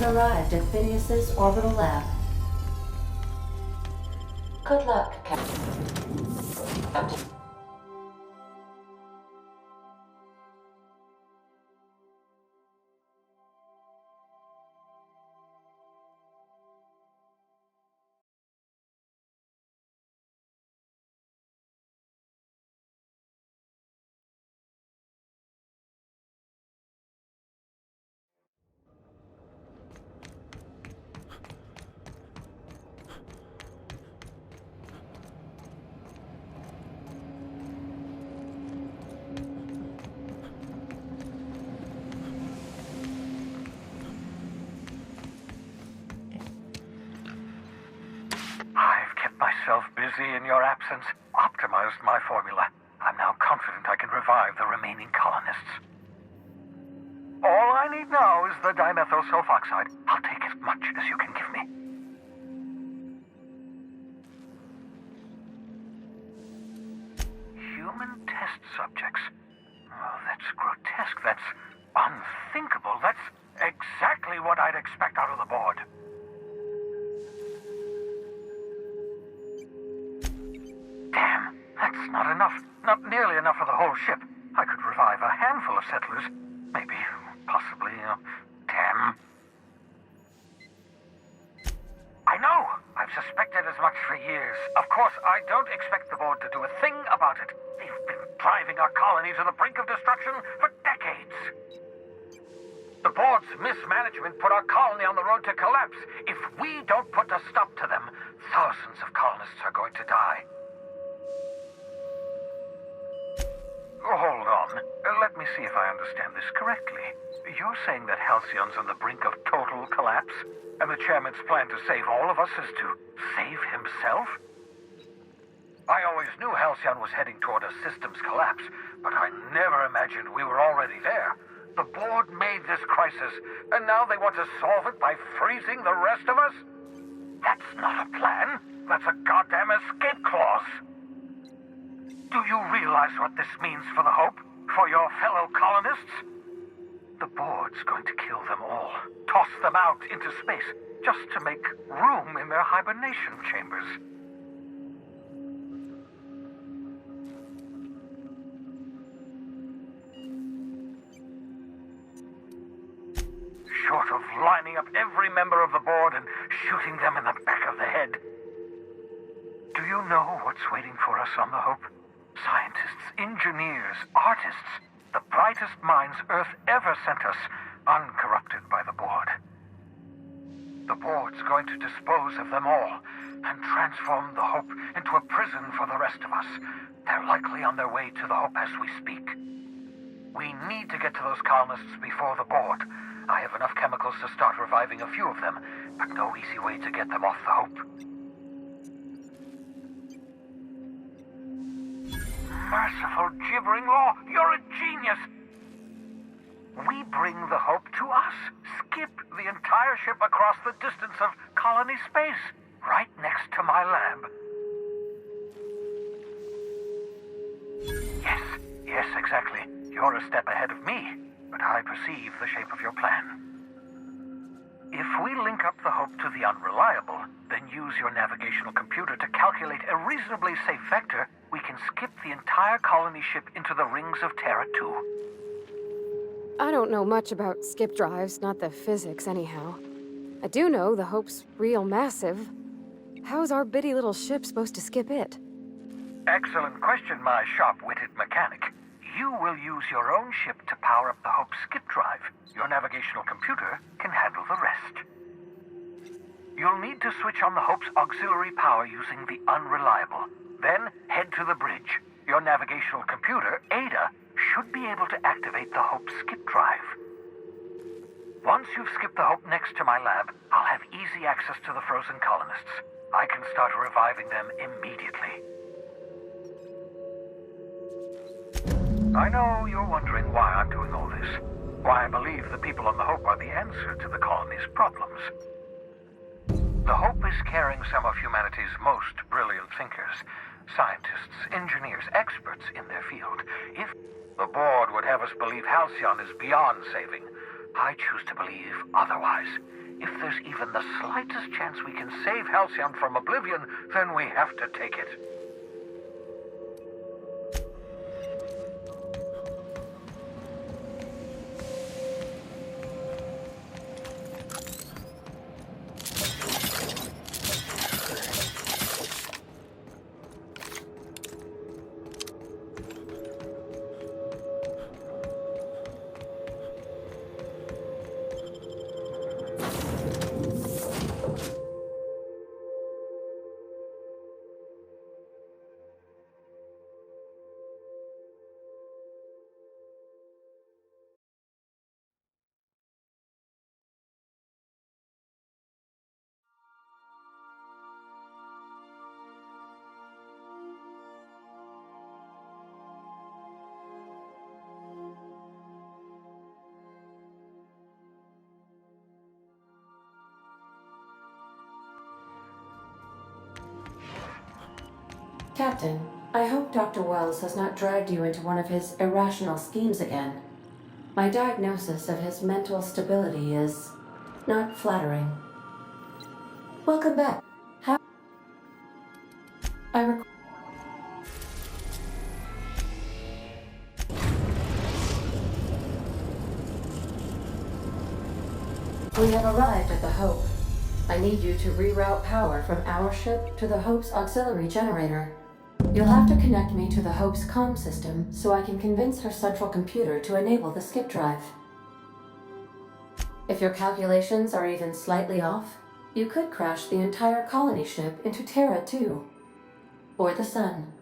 has arrived at Phineas's orbital lab. Good luck, Captain. I've kept myself busy in your absence, optimized my formula. I'm now confident I can revive the remaining colonists. All I need now is the dimethyl sulfoxide. I'll take as much as you can give me. Human test subjects. Oh, that's grotesque. That's unthinkable. That's exactly what I'd expect out of the board. Damn, that's not enough. Not nearly enough for the whole ship. I could revive a handful of settlers. Maybe, possibly, damn. I know! I've suspected as much for years. Of course, I don't expect the board to do a thing about it. They've been driving our colony to the brink of destruction for decades. The board's mismanagement put our colony on the road to collapse. If we don't put a stop to them, thousands of colonists are going to die. Hold on. Let me see if I understand this correctly. You're saying that Halcyon's on the brink of total collapse, and the chairman's plan to save all of us is to save himself? I always knew Halcyon was heading toward a systems collapse, but I never imagined we were already there. The board made this crisis, and now they want to solve it by freezing the rest of us? That's not a plan. That's a goddamn escape clause. Do you realize what this means for the Hope? For your fellow colonists? The board's going to kill them all. Toss them out into space, just to make room in their hibernation chambers. Short of lining up every member of the board and shooting them in the back of the head. Do you know what's waiting for us on the Hope? Scientists, engineers, artists, the brightest minds Earth ever sent us, uncorrupted by the board. The board's going to dispose of them all and transform the Hope into a prison for the rest of us. They're likely on their way to the Hope as we speak. We need to get to those colonists before the board. I have enough chemicals to start reviving a few of them, but no easy way to get them off the Hope. Merciful gibbering law, you're a genius! We bring the Hope to us. Skip the entire ship across the distance of colony space, right next to my lab. Yes, exactly. You're a step ahead of me, but I perceive the shape of your plan. If we link up the Hope to the Unreliable, then use your navigational computer to calculate a reasonably safe vector, we can skip the entire colony ship into the rings of Terra 2. I don't know much about skip drives, not the physics anyhow. I do know the Hope's real massive. How's our bitty little ship supposed to skip it? Excellent question, my sharp-witted mechanic. You will use your own ship to power up the Hope's skip drive. Your navigational computer can handle the rest. You'll need to switch on the Hope's auxiliary power using the Unreliable. Then head to the bridge. Your navigational computer, Ada, should be able to activate the Hope's skip drive. Once you've skipped the Hope next to my lab, I'll have easy access to the frozen colonists. I can start reviving them immediately. I know you're wondering why I'm doing all this. Why I believe the people on the Hope are the answer to the colony's problems. The Hope is carrying some of humanity's most brilliant thinkers. Scientists, engineers, experts in their field. If the board would have us believe Halcyon is beyond saving, I choose to believe otherwise. If there's even the slightest chance we can save Halcyon from oblivion, then we have to take it. Captain, I hope Dr. Wells has not dragged you into one of his irrational schemes again. My diagnosis of his mental stability is not flattering. Welcome back. How I rec- We have arrived at the Hope. I need you to reroute power from our ship to the Hope's auxiliary generator. You'll have to connect me to the Hope's comm system so I can convince her central computer to enable the skip drive. If your calculations are even slightly off, you could crash the entire colony ship into Terra too. Or the Sun.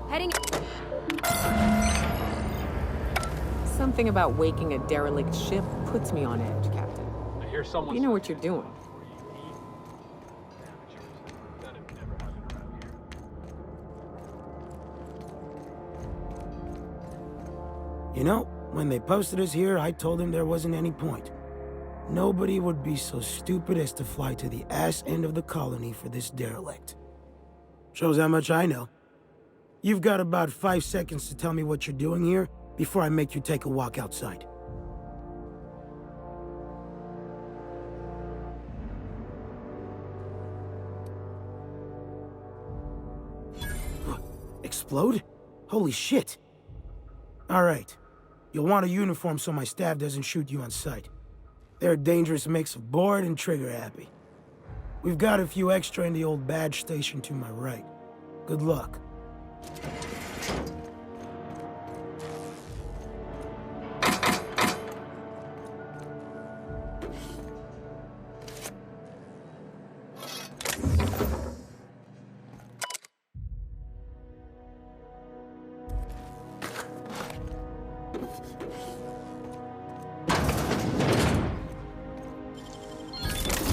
Heading. Something about waking a derelict ship puts me on edge, Captain. I hear someone. You know what you're doing. You know, when they posted us here, I told them there wasn't any point. Nobody would be so stupid as to fly to the ass end of the colony for this derelict. Shows how much I know. You've got about 5 seconds to tell me what you're doing here before I make you take a walk outside. Explode? Holy shit. All right. You'll want a uniform so my staff doesn't shoot you on sight. They're a dangerous mix of bored and trigger-happy. We've got a few extra in the old badge station to my right. Good luck.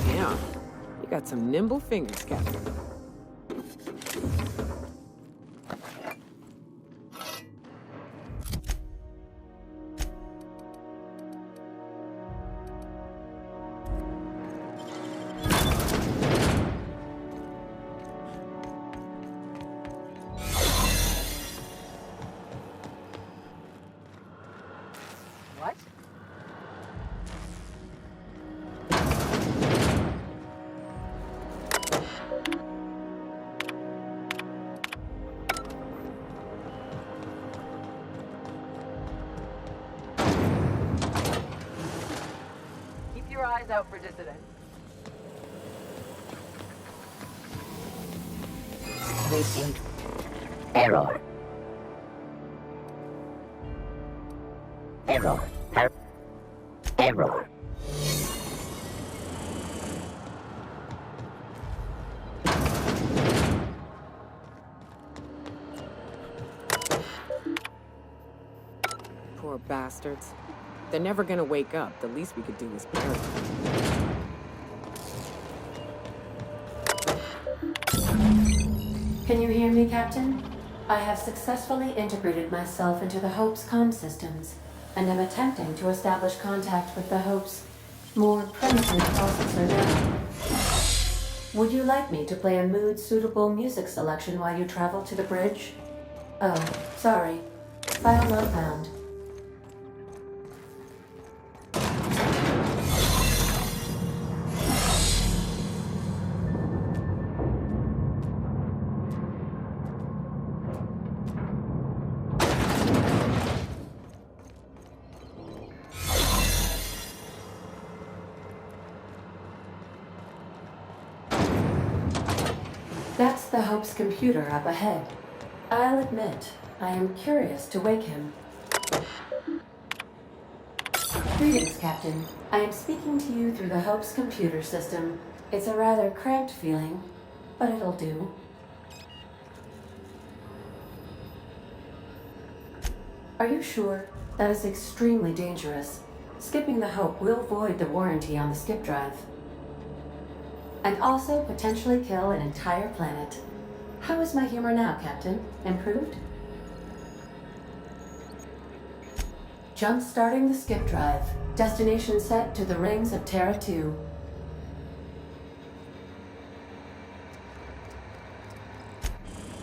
Yeah, you got some nimble fingers, Captain. What? Eyes out for dissidents. Receipt. Error. Error. Error. Poor bastards. They're never gonna wake up. The least we could do is bury them. Can you hear me, Captain? I have successfully integrated myself into the Hope's comm systems, and am attempting to establish contact with the Hope's more primitive processor now. Would you like me to play a mood-suitable music selection while you travel to the bridge? Oh, sorry. File not found. That's the Hope's computer up ahead. I'll admit, I am curious to wake him. Greetings, Captain. I am speaking to you through the Hope's computer system. It's a rather cramped feeling, but it'll do. Are you sure? That is extremely dangerous. Skipping the Hope will void the warranty on the skip drive. And also potentially kill an entire planet. How is my humor now, Captain? Improved? Jump-starting the skip drive. Destination set to the rings of Terra 2.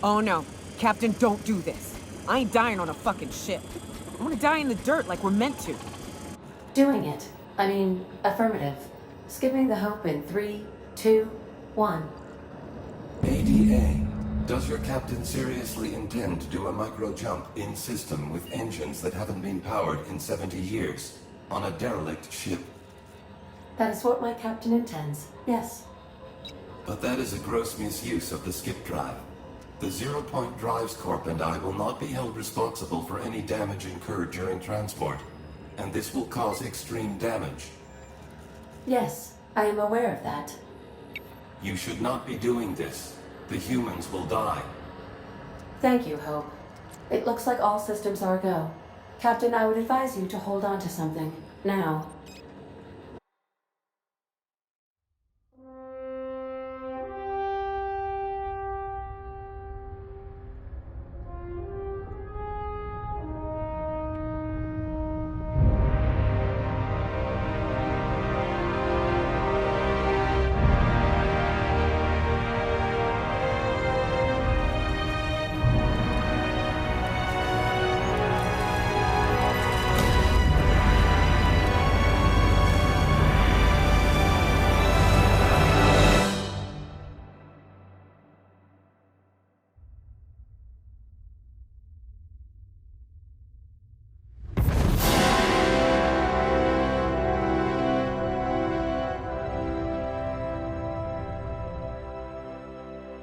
Oh no. Captain, don't do this. I ain't dying on a fucking ship. I wanna die in the dirt like we're meant to. Doing it. I mean, affirmative. Skipping the Hope in 3, 2, 1. ADA, does your captain seriously intend to do a micro-jump in system with engines that haven't been powered in 70 years on a derelict ship? That is what my captain intends, yes. But that is a gross misuse of the skip drive. The Zero Point Drives Corp and I will not be held responsible for any damage incurred during transport, and this will cause extreme damage. Yes, I am aware of that. You should not be doing this. The humans will die. Thank you, Hope. It looks like all systems are go. Captain, I would advise you to hold on to something. Now.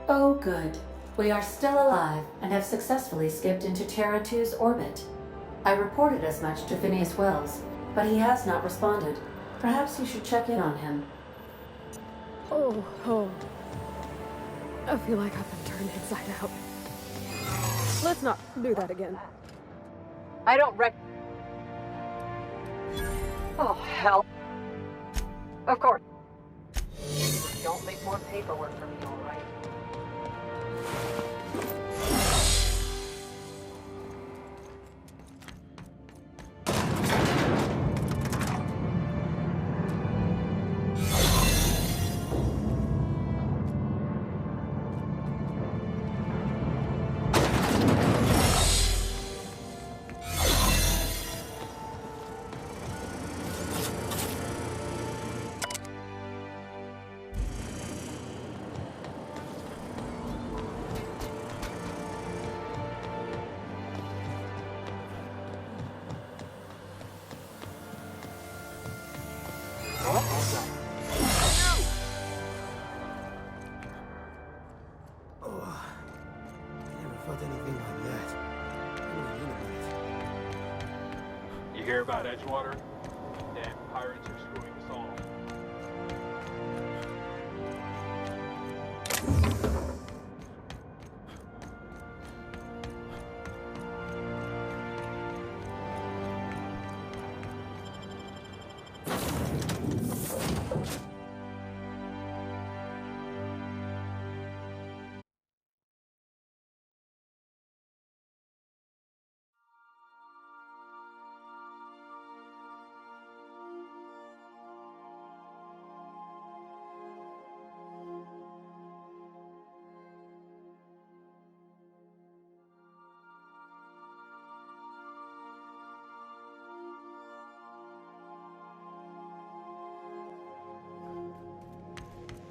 Oh, good. We are still alive and have successfully skipped into Terra 2's orbit. I reported as much to Phineas Wells, but he has not responded. Perhaps you should check in on him. Oh. I feel like I've been turned inside out. Let's not do that again. I don't Oh, hell. Of course. Don't make more paperwork for me, all right? felt anything like that. I'm gonna need a minute. You hear about Edgewater? Damn pirates are screwing us all.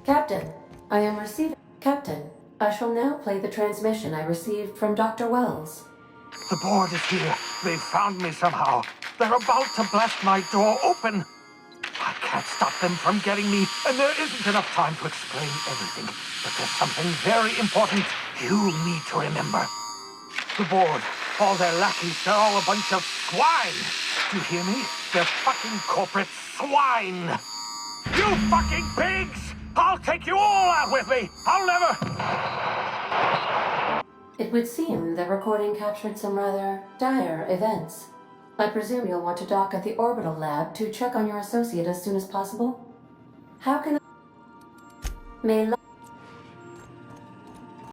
Captain, I am receiving... Captain, I shall now play the transmission I received from Dr. Wells. The board is here. They've found me somehow. They're about to blast my door open. I can't stop them from getting me, and there isn't enough time to explain everything. But there's something very important you need to remember. The board, all their lackeys, they're all a bunch of swine. Do you hear me? They're fucking corporate swine. You fucking pigs! I'll take you all out with me! I'll never... It would seem the recording captured some rather dire events. I presume you'll want to dock at the orbital lab to check on your associate as soon as possible? How can I... May